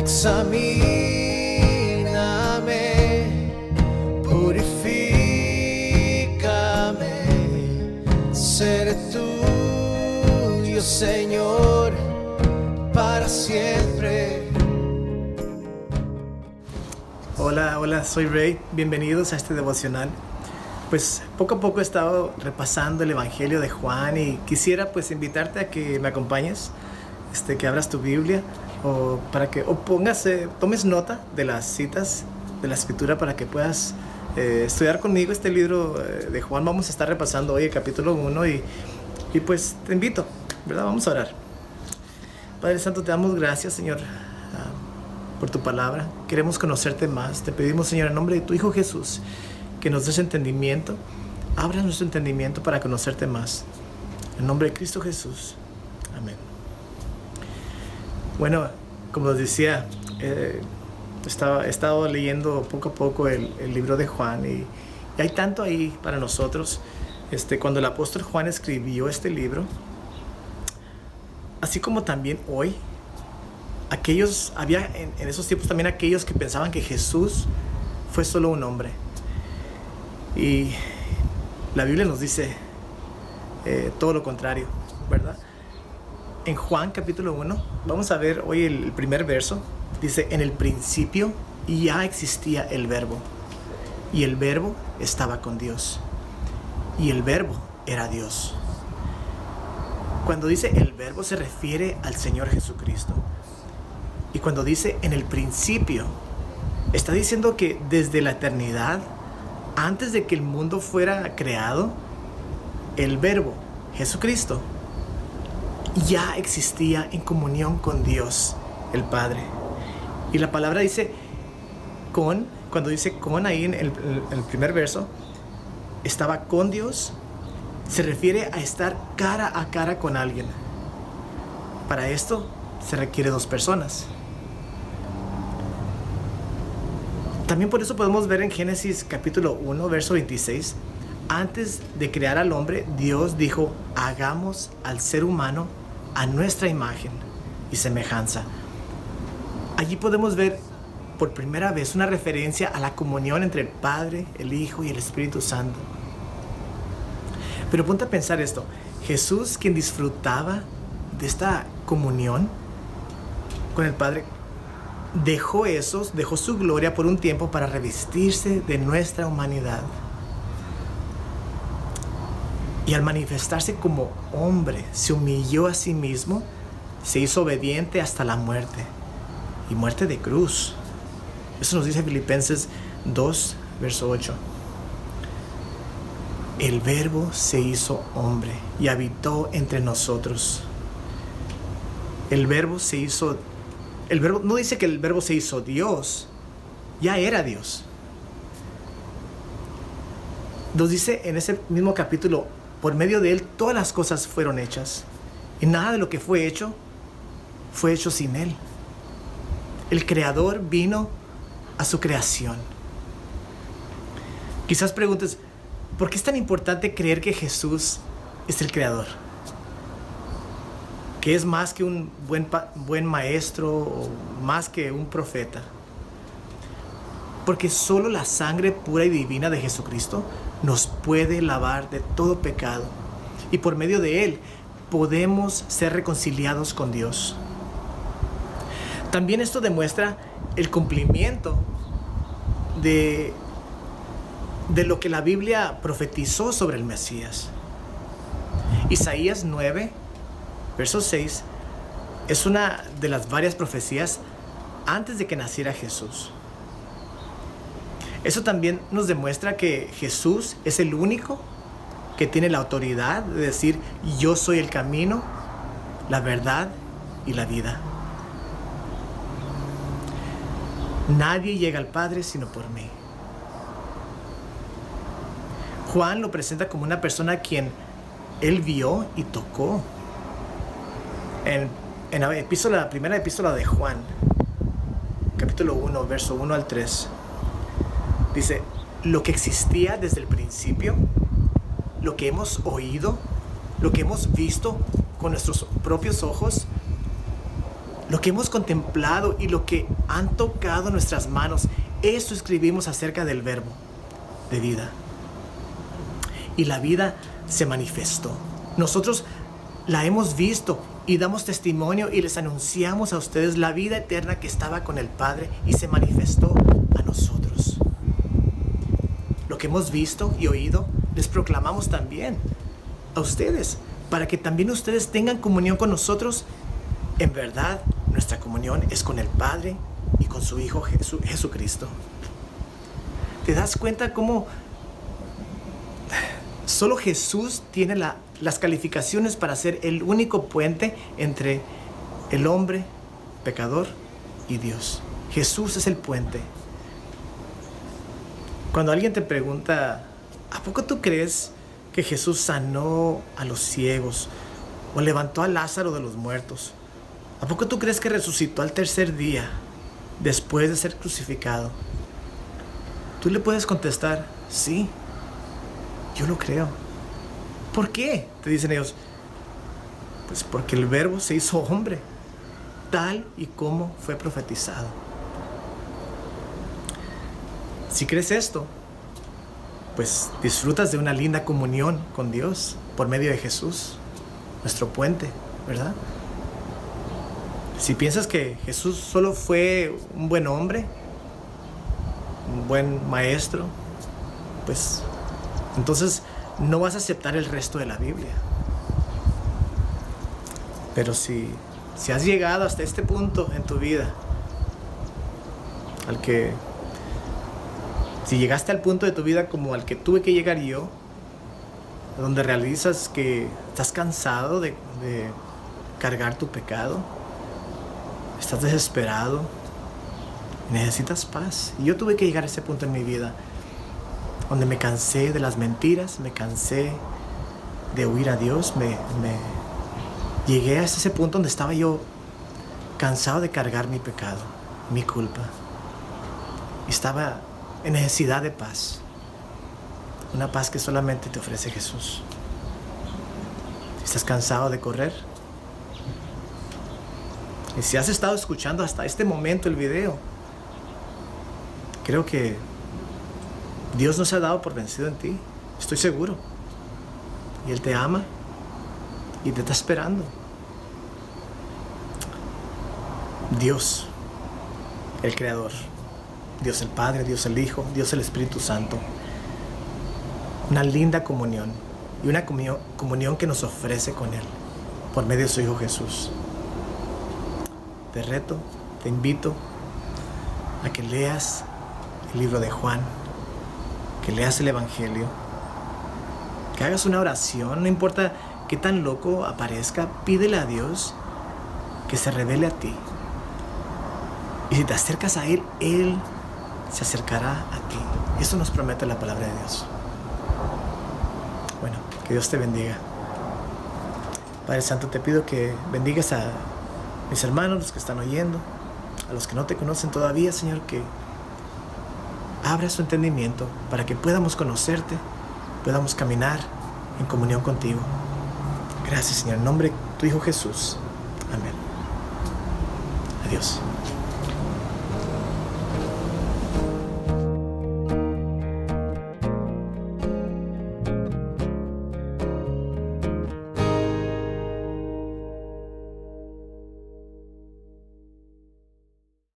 Examíname, purifícame, seré tuyo, Señor, para siempre. Hola, soy Ray. Bienvenidos a este devocional. Pues poco a poco he estado repasando el Evangelio de Juan y quisiera pues invitarte a que me acompañes, que abras tu Biblia o tomes nota de las citas de la Escritura para que puedas estudiar conmigo este libro de Juan. Vamos a estar repasando hoy el capítulo 1 y pues te invito, ¿verdad? Vamos a orar. Padre Santo, te damos gracias, Señor, por tu palabra. Queremos conocerte más. Te pedimos, Señor, en nombre de tu Hijo Jesús, que nos des entendimiento. Abra nuestro entendimiento para conocerte más. En nombre de Cristo Jesús. Amén. Bueno, como les decía, he estado leyendo poco a poco el libro de Juan y hay tanto ahí para nosotros. Cuando el apóstol Juan escribió este libro, así como también hoy, había en esos tiempos también aquellos que pensaban que Jesús fue solo un hombre. Y la Biblia nos dice todo lo contrario, ¿verdad? En Juan capítulo 1, vamos a ver hoy el primer verso. Dice: en el principio ya existía el Verbo, y el Verbo estaba con Dios, y el Verbo era Dios. Cuando dice el Verbo se refiere al Señor Jesucristo. Y cuando dice en el principio, está diciendo que desde la eternidad, antes de que el mundo fuera creado, el Verbo, Jesucristo, ya existía en comunión con Dios, el Padre. Y la palabra dice cuando dice con ahí en el primer verso, estaba con Dios, se refiere a estar cara a cara con alguien. Para esto se requiere dos personas. También por eso podemos ver en Génesis capítulo 1, verso 26, antes de crear al hombre, Dios dijo: hagamos al ser humano a nuestra imagen y semejanza. Allí podemos ver por primera vez una referencia a la comunión entre el Padre, el Hijo y el Espíritu Santo. Pero ponte a pensar esto: Jesús, quien disfrutaba de esta comunión con el Padre, dejó su gloria por un tiempo para revestirse de nuestra humanidad. Y al manifestarse como hombre, se humilló a sí mismo, se hizo obediente hasta la muerte, y muerte de cruz. Eso nos dice Filipenses 2, verso 8. El Verbo se hizo hombre y habitó entre nosotros. El Verbo no dice que el Verbo se hizo Dios, ya era Dios. Nos dice en ese mismo capítulo: por medio de Él todas las cosas fueron hechas, y nada de lo que fue hecho sin Él. El Creador vino a su creación. Quizás preguntes: ¿por qué es tan importante creer que Jesús es el Creador? Que es más que un buen maestro o más que un profeta. Porque solo la sangre pura y divina de Jesucristo nos puede lavar de todo pecado. Y por medio de Él podemos ser reconciliados con Dios. También esto demuestra el cumplimiento de lo que la Biblia profetizó sobre el Mesías. Isaías 9, verso 6, es una de las varias profecías antes de que naciera Jesús. Eso también nos demuestra que Jesús es el único que tiene la autoridad de decir: yo soy el camino, la verdad y la vida. Nadie llega al Padre sino por mí. Juan lo presenta como una persona a quien él vio y tocó. En la primera epístola de Juan, capítulo 1, verso 1 al 3, dice: lo que existía desde el principio, lo que hemos oído, lo que hemos visto con nuestros propios ojos, lo que hemos contemplado y lo que han tocado nuestras manos, eso escribimos acerca del verbo de vida. Y la vida se manifestó. Nosotros la hemos visto y damos testimonio y les anunciamos a ustedes la vida eterna que estaba con el Padre y se manifestó a nosotros. Lo que hemos visto y oído, les proclamamos también a ustedes, para que también ustedes tengan comunión con nosotros. En verdad, nuestra comunión es con el Padre y con su Hijo Jesucristo. ¿Te das cuenta cómo solo Jesús tiene las calificaciones para ser el único puente entre el hombre pecador y Dios? Jesús es el puente. Cuando alguien te pregunta, ¿a poco tú crees que Jesús sanó a los ciegos o levantó a Lázaro de los muertos? ¿A poco tú crees que resucitó al tercer día después de ser crucificado? Tú le puedes contestar, sí, yo lo creo. ¿Por qué? Te dicen ellos. Pues porque el Verbo se hizo hombre, tal y como fue profetizado. Si crees esto, pues disfrutas de una linda comunión con Dios por medio de Jesús, nuestro puente, ¿verdad? Si piensas que Jesús solo fue un buen hombre, un buen maestro, pues entonces no vas a aceptar el resto de la Biblia. Pero si has llegado hasta este punto en tu vida, si llegaste al punto de tu vida como al que tuve que llegar yo, donde realizas que estás cansado de cargar tu pecado, estás desesperado, necesitas paz. Y yo tuve que llegar a ese punto en mi vida, donde me cansé de las mentiras, me cansé de huir a Dios, llegué a ese punto donde estaba yo cansado de cargar mi pecado, mi culpa. Y estaba en necesidad de paz, una paz que solamente te ofrece Jesús. ¿Estás cansado de correr? Y si has estado escuchando hasta este momento el video, creo que Dios no se ha dado por vencido en ti, estoy seguro. Y Él te ama y te está esperando. Dios, el Creador, Dios el Padre, Dios el Hijo, Dios el Espíritu Santo. Una linda comunión y una comunión que nos ofrece con Él por medio de su Hijo Jesús. Te reto, te invito a que leas el libro de Juan, que leas el Evangelio, que hagas una oración, no importa qué tan loco aparezca, pídele a Dios que se revele a ti. Y si te acercas a Él, Él se acercará a ti. Eso nos promete la palabra de Dios. Bueno, que Dios te bendiga. Padre Santo, te pido que bendigas a mis hermanos, los que están oyendo, a los que no te conocen todavía, Señor, que abra su entendimiento para que podamos conocerte, podamos caminar en comunión contigo. Gracias, Señor, en nombre de tu Hijo Jesús. Amén. Adiós.